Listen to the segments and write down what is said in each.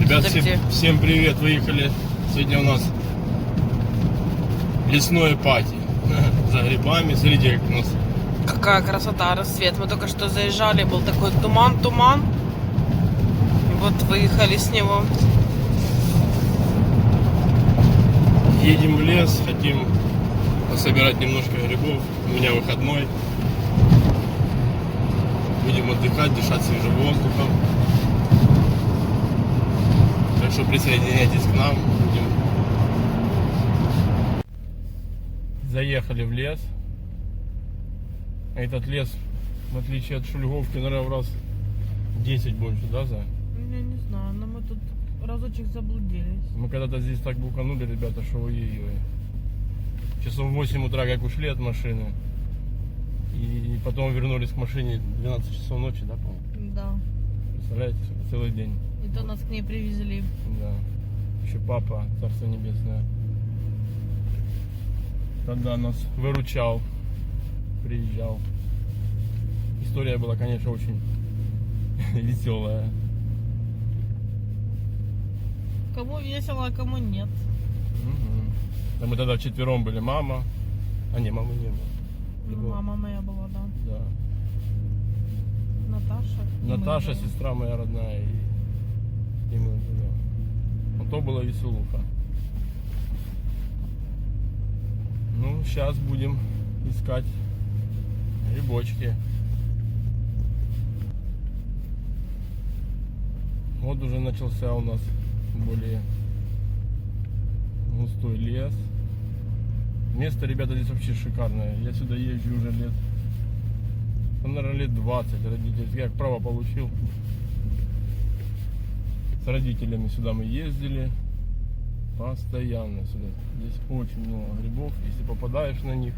Ребят, всем привет! Выехали. Сегодня у нас лесное пати. За грибами. Смотрите, как у нас. Какая красота, рассвет. Мы только что заезжали, был такой туман. И вот выехали с него. Едем в лес, хотим пособирать немножко грибов. У меня выходной. Будем отдыхать, дышать свежим воздухом. Так что присоединяйтесь к нам. Заехали в лес. Этот лес, в отличие от Шульговки, наверное, в раз 10 больше, да, Зай? Я не знаю, но мы тут разочек заблудились. Мы когда-то здесь так буканули, ребята, что ой-ой-ой. Часов в 8 утра как ушли от машины. И потом вернулись к машине 12 часов ночи, да, по-моему? Да. Представляете, целый день. И то нас к ней привезли. Да. Еще папа, Царство Небесное, тогда нас выручал, приезжал. История была, конечно, очень веселая. Кому весело, а кому нет. Угу. Да мы тогда вчетвером были, мама. А не, мамы не было. Ну, мама моя была, да. Да. Наташа. Наташа, сестра моя родная. И мы, да. Вот то была веселуха. Ну, сейчас будем искать грибочки. Вот уже начался у нас более густой лес. Место, ребята, здесь вообще шикарное. Я сюда езжу уже лет, наверное, лет 20 родительских. Я право получил. С родителями сюда мы ездили. Постоянно сюда. Здесь очень много грибов. Если попадаешь на них.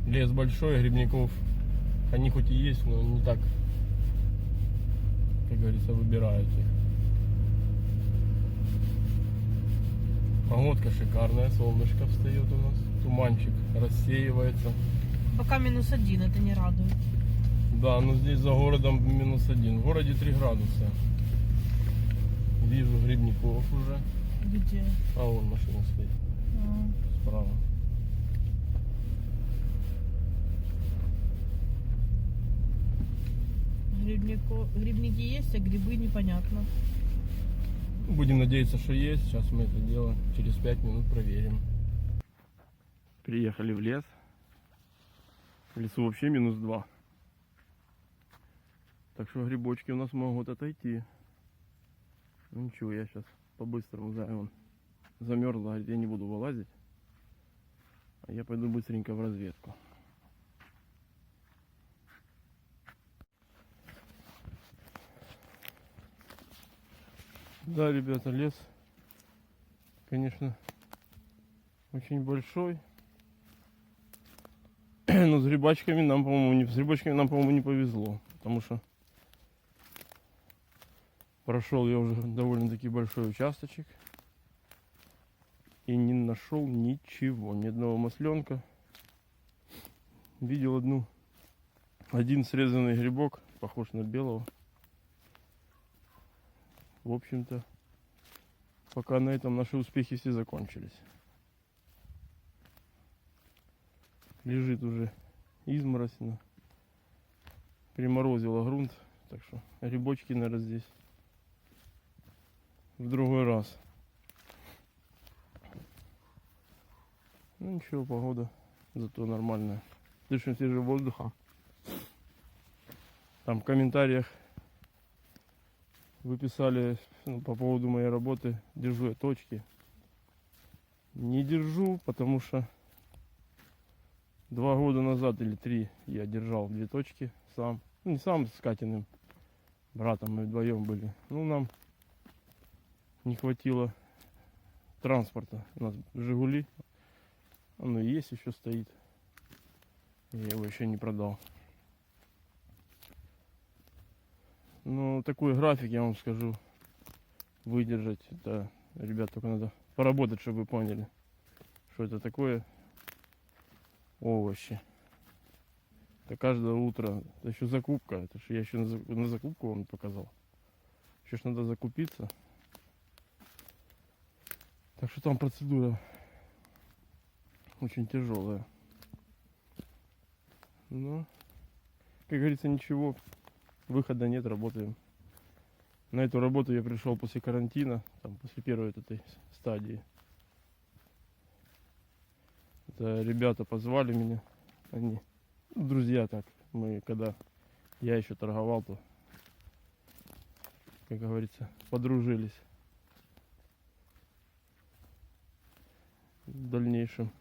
Лес большой, грибников. Они хоть и есть, но не так, как говорится, выбирают их. Погодка шикарная, солнышко встает у нас. Туманчик рассеивается. Пока -1, это не радует. Да, но здесь за городом -1. В городе 3 градуса. Вижу грибников уже. Где? А вон машина стоит. Справа. Грибники есть, а грибы непонятно. Будем надеяться, что есть. Сейчас мы это дело через 5 минут проверим. Приехали в лес. В лесу вообще -2. Так что грибочки у нас могут отойти. Ну ничего, я сейчас по-быстрому, он замерзла, говорит, я не буду вылазить. А я пойду быстренько в разведку. Да, ребята, лес, конечно, очень большой. Но с грибочками нам, по-моему, не повезло. Потому что прошел я уже довольно-таки большой участочек. И не нашел ничего. Ни одного масленка. Видел один срезанный грибок. Похож на белого. В общем-то, пока на этом наши успехи все закончились. Лежит уже изморозь, приморозило грунт. Так что грибочки, наверное, здесь в другой раз. Ну ничего, погода зато нормальная. Дышим свежего воздуха. Там в комментариях вы писали по поводу моей работы, держу я точки. Не держу, потому что 2 года назад или 3 я держал 2 точки сам. Ну, не сам, с Катиным братом, мы вдвоем были. Ну, нам не хватило транспорта. У нас Жигули. Оно и есть, еще стоит. Я его еще не продал. Ну, такой график, я вам скажу, выдержать. Это, ребят, только надо поработать, чтобы вы поняли, что это такое. Овощи. Это каждое утро. Это еще закупка. Это же я еще на закупку вам показал. Еще ж надо закупиться. Так что там процедура очень тяжелая. Но, как говорится, ничего, выхода нет, работаем. На эту работу я пришел после карантина, там, после первой этой стадии. Это ребята позвали меня, они друзья так. Мы когда я еще торговал, то, как говорится, подружились. В дальнейшем,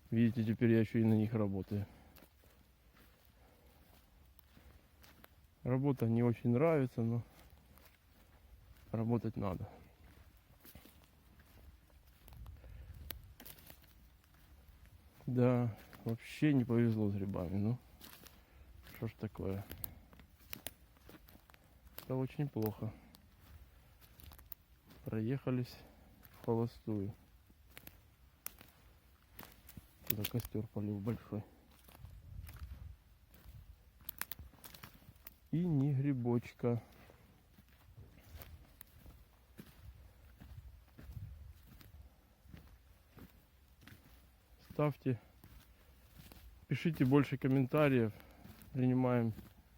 видите, теперь я еще и на них работаю. Работа не очень нравится, но работать надо. Да, вообще не повезло с грибами, ну что ж такое. Это очень плохо. Проехались в холостую. Туда костер полил большой. И ни грибочка. Ставьте, пишите больше комментариев. Принимаем,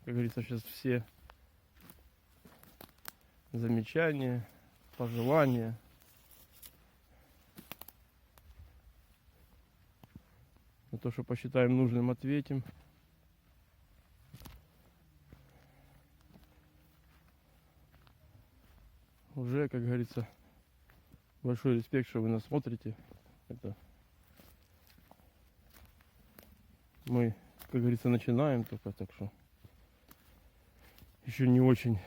как говорится, сейчас все замечания, пожелания. На то, что посчитаем нужным, ответим. Уже, как говорится, большой респект, что вы нас смотрите. Это мы, как говорится, начинаем только, так что еще не очень.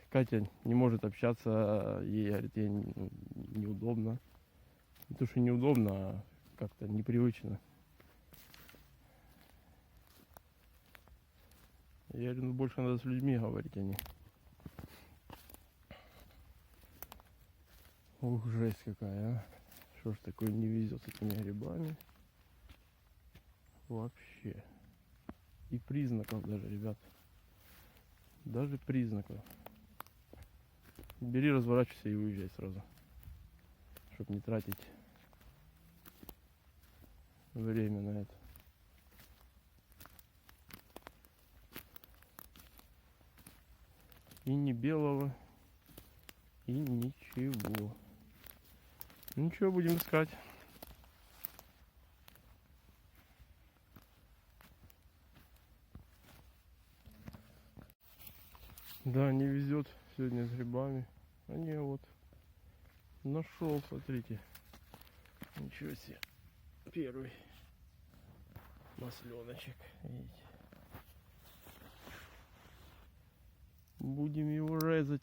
Катя не может общаться, ей, говорит, ей неудобно. Не то, что неудобно, а как-то непривычно. Я говорю, ну больше надо с людьми говорить, а не. Ух, жесть какая, а. Что ж такое не везет с этими грибами. Вообще. И признаков даже, ребят. Даже признаков. Бери, разворачивайся и уезжай сразу. Чтобы не тратить время на это. И ни белого, и ничего. Ничего, будем искать. Да, не везет сегодня с грибами. А не, вот. Нашел, смотрите. Ничего себе. Первый масленочек. Видите. Будем его резать.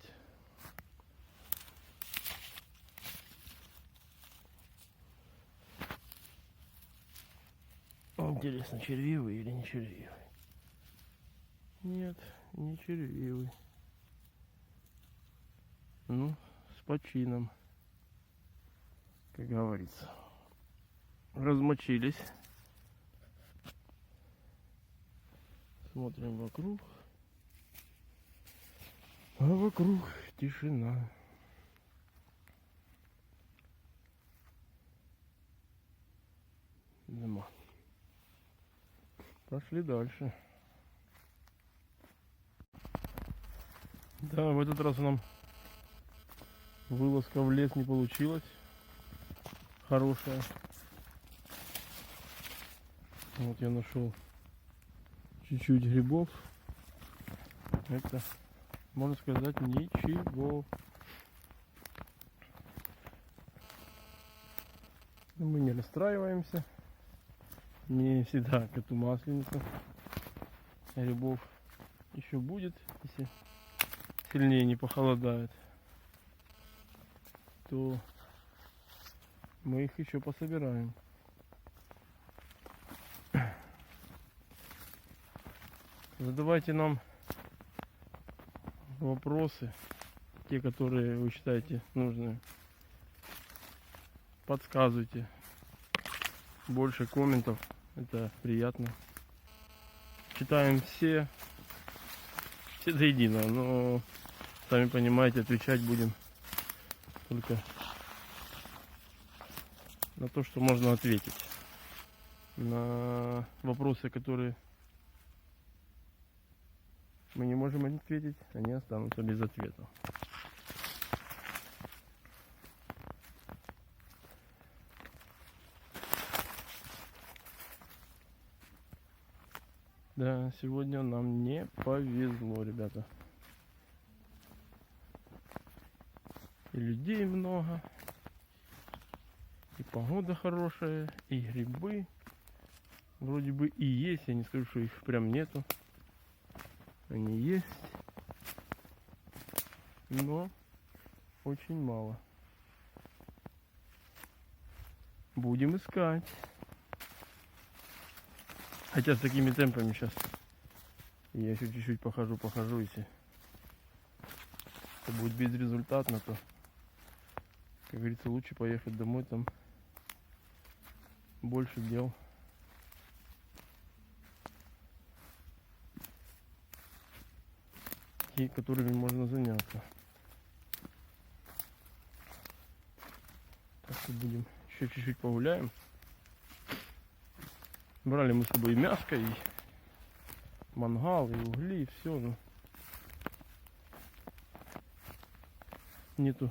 Интересно, червивый или не червивый? Нет, не червивый. Ну, с почином, как говорится. Размочились. Смотрим вокруг. А вокруг тишина. Нема. Пошли дальше. Да, в этот раз нам вылазка в лес не получилась. Хорошая. Вот я нашел чуть-чуть грибов. Это, можно сказать, ничего. Но мы не расстраиваемся. Не всегда коту масленицу. Грибов еще будет, если сильнее не похолодает, то мы их еще пособираем. Задавайте нам вопросы, те, которые вы считаете нужными. Подсказывайте. Больше комментов, это приятно. Читаем все до единого, но сами понимаете, отвечать будем только на то, что можно ответить. На вопросы, которые мы не можем ответить, они останутся без ответа. Да, сегодня нам не повезло, ребята. И людей много, и погода хорошая, и грибы вроде бы и есть. Я не скажу, что их прям нету. Они есть, но очень мало. Будем искать. Хотя с такими темпами сейчас я еще чуть-чуть похожу, если это будет безрезультатно, то, как говорится, лучше поехать домой, там больше дел. И которыми можно заняться. Так что будем еще чуть-чуть погуляем. Брали мы с собой и мяско, и мангал, и угли, и все. Но нету,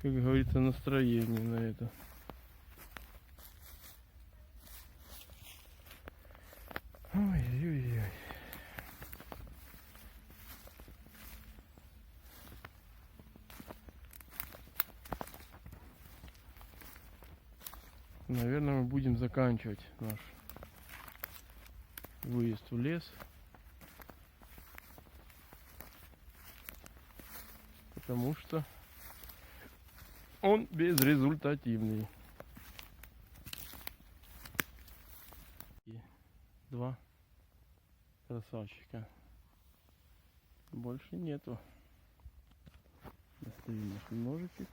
как говорится, настроения на это. Ой-ой-ой. Наверное, мы будем заканчивать наш выезд в лес. Потому что он безрезультативный. И два красавчика. Больше нету. Достаем наш ножичек.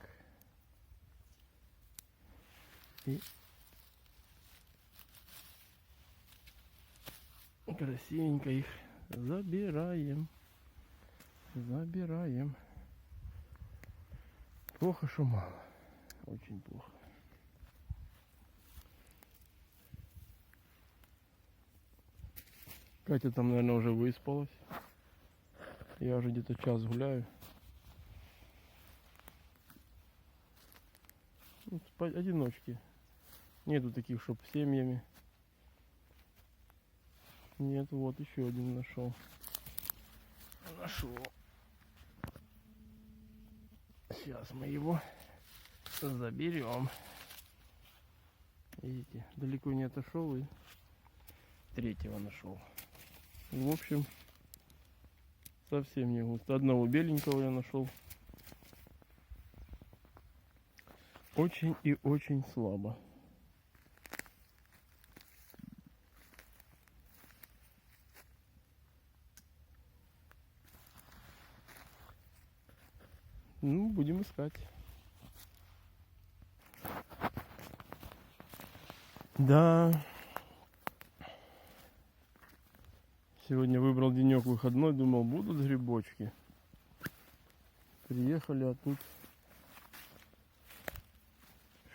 И красивенько их забираем. Плохо, что мало. Очень плохо. Катя там, наверное, уже выспалась. Я уже где-то час гуляю. Одиночки. Нету таких, чтоб с семьями. Нет, вот еще один нашел. Сейчас мы его заберем. Видите, далеко не отошел и третьего нашел. В общем, совсем не густо. Одного беленького я нашел. Очень и очень слабо. Ну, будем искать. Да. Сегодня выбрал денек выходной, думал, будут грибочки. Приехали, а тут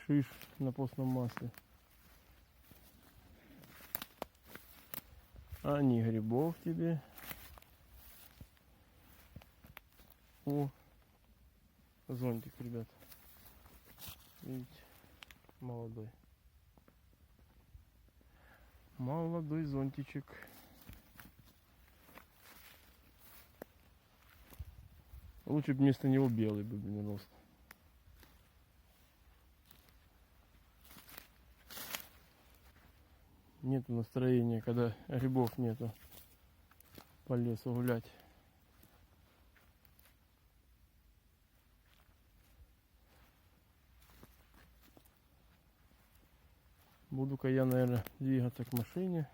шиш на постном масле. А не грибов тебе. О, зонтик, ребят. Видите, молодой. Молодой зонтичек. Лучше бы вместо него белый бы, блин, рост. Нету настроения, когда грибов нету, по лесу гулять. Буду-ка я, наверное, двигаться к машине.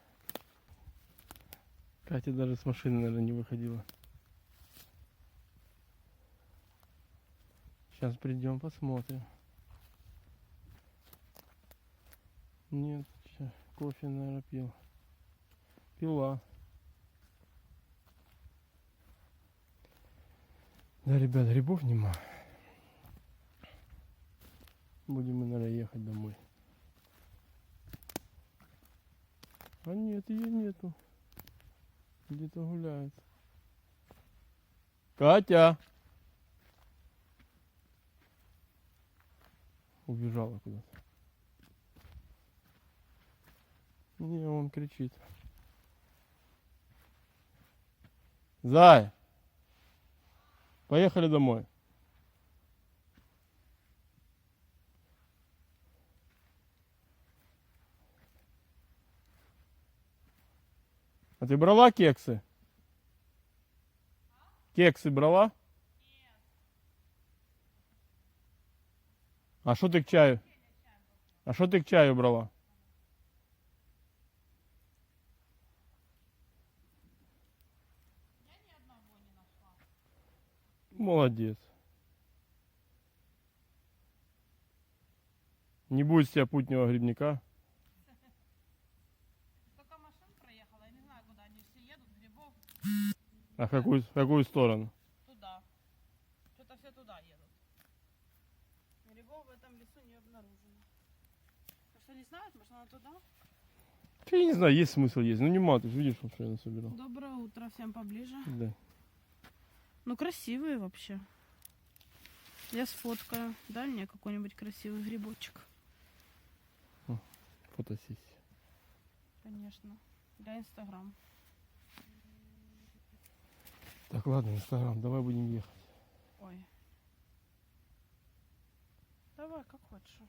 Катя даже с машины, наверное, не выходила. Сейчас придем, посмотрим. Нет, сейчас кофе, наверное, пил. Пила. Да, ребят, грибов нема. Будем, наверное, ехать домой. А нет, ее нету. Где-то гуляет. Катя! Убежала куда-то. Не, он кричит. Зай! Поехали домой. А ты брала кексы? Кексы брала? А что ты к чаю? А что ты к чаю брала? Молодец. Не будет с тебя путнего грибника. Столько машин проехало, я не знаю, куда они все едут, грибов А в какую сторону? туда. Что-то все туда едут. Грибов в этом лесу не обнаружено. А что, не знаешь, может она туда? Я не знаю, есть смысл есть. Ну нема, ты же видишь, что я насобирал. Доброе утро, всем поближе. Да. Ну, красивые вообще. Я сфоткаю. Дай мне какой-нибудь красивый грибочек. Фотосессия. Конечно. Для Инстаграм. Так, ладно, Инстаграм, давай будем ехать. Ой. Давай, как хочешь.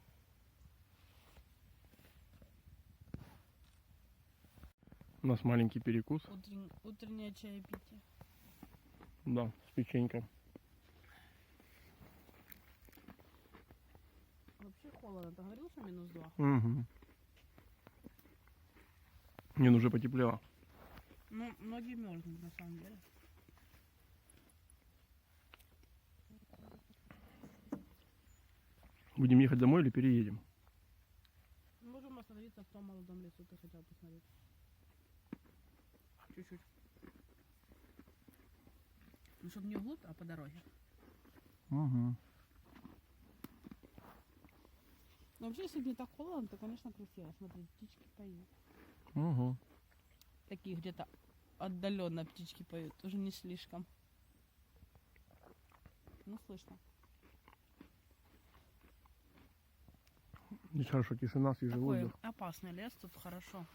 У нас маленький перекус. Утреннее чаепитие. Да, с печенькой. Вообще холодно. Ты говорил, что -2? Угу. Не, ну уже потеплело. Ну, многие мерзнут на самом деле. Будем ехать домой или переедем? Можем остановиться в том молодом лесу, ты хотел посмотреть. Чуть-чуть. Ну, чтобы не вглубь, а по дороге. Угу. Но вообще, если не так холодно, то, конечно, красиво. Смотри, птички поют. Угу. Такие где-то отдаленно птички поют. Уже не слишком. Ну, слышно. Здесь хорошо, тишина, свежий Такой воздух. опасный лес, тут хорошо.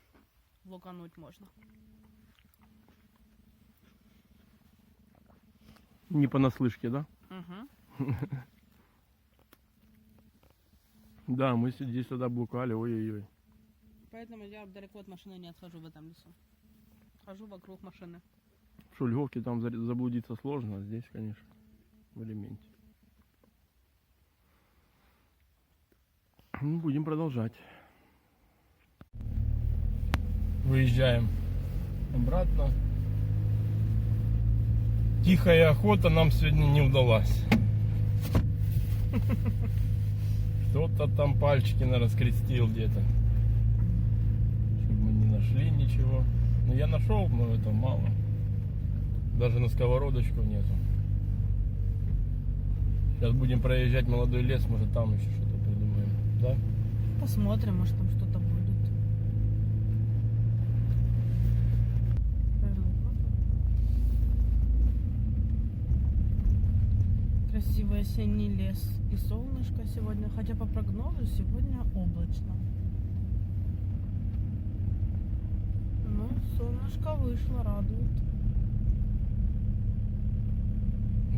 Лукануть можно. Не понаслышке, да? Угу. Да, мы здесь тогда блукали, ой-ой-ой. Поэтому я далеко от машины не отхожу в этом лесу. Хожу вокруг машины. В Шульговке там заблудиться сложно, а здесь, конечно, в элементе. Ну, будем продолжать. Выезжаем обратно. Тихая охота нам сегодня не удалась. Кто-то там пальчики раскрестил где-то. Чтобы мы не нашли ничего. Ну я нашел, но это мало. Даже на сковородочку нету. Сейчас будем проезжать молодой лес, может там еще что-то придумаем. Да? Посмотрим, может там что-то будет. Красивый осенний лес и солнышко сегодня, хотя по прогнозу сегодня облачно. Но солнышко вышло, радует.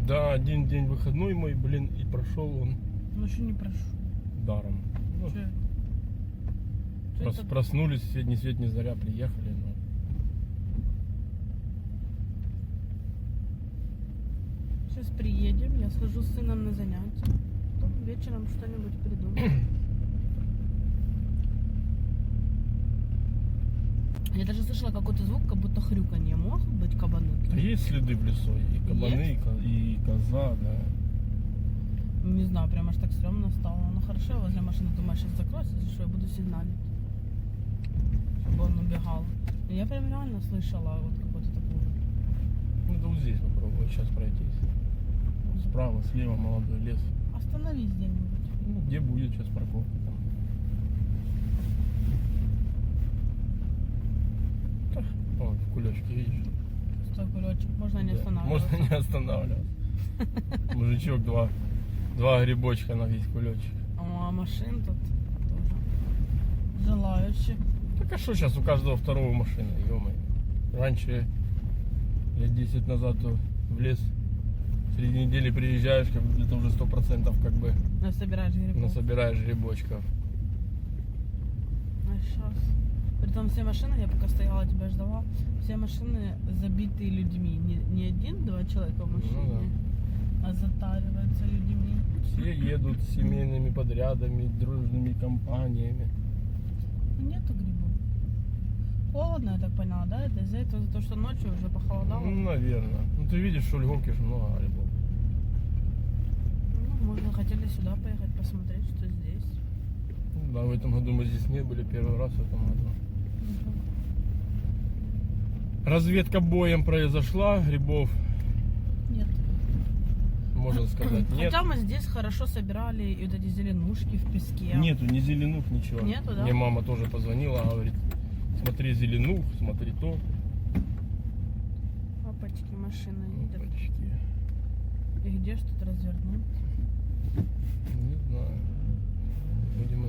Да, один день выходной мой, блин, и прошел он Ну еще не прошу. даром. Ну, Чё? Чё это? проснулись, ни свет ни заря, приехали. Но... Сейчас приедем, я схожу с сыном на занятия. Потом вечером что-нибудь придумаем. Я даже слышала какой-то звук, как будто хрюканье. Могут быть кабаны? Да есть следы в лесу, и кабаны, и коза, да. Не знаю, прям аж так стрёмно стало. Ну хорошо, я возле машины думаю, сейчас закроюсь, если что, я буду сигналить. Чтобы он убегал. И я прям реально слышала вот какой-то такой. Ну да вот здесь попробовать сейчас пройтись. Справа, слева молодой лес. Остановись где-нибудь. Ну, где будет сейчас парковка там. Так, вон, в кулечке, видишь? Стой, кулечек, можно не Да, останавливаться. Можно не останавливаться. Мужичок, два грибочка на весь кулечек. А машин тут тоже желающих. Так а что сейчас у каждого второго машина, ё-моё. Раньше, лет 10 назад, то в лес среди недели приезжаешь, как бы это уже 100% как бы Собираешь грибов. насобираешь грибочков. А сейчас. Притом все машины, я пока стояла, тебя ждала, все машины забитые людьми. Не один-два человека в машине, а затариваются людьми. Все едут с семейными подрядами, дружными компаниями. Ну, нету грибов. Холодно, я так поняла, да? Это из-за этого, за то, что ночью уже похолодало. Ну, наверное. Ну, ты видишь, что в Львовке же много грибов. Ну, можно хотели сюда поехать посмотреть, что здесь. Ну, да, в этом году мы здесь не были, первый раз в этом году. Разведка боем произошла, грибов, Нет. можно сказать, нет. Хотя мы здесь хорошо собирали и вот эти зеленушки в песке. Нету ни зеленух, ничего. Нету, да? Мне мама тоже позвонила, говорит, смотри зеленух, смотри то. Папочки, машина едет. Опачки. И где ж тут развернуть? Не знаю. Будем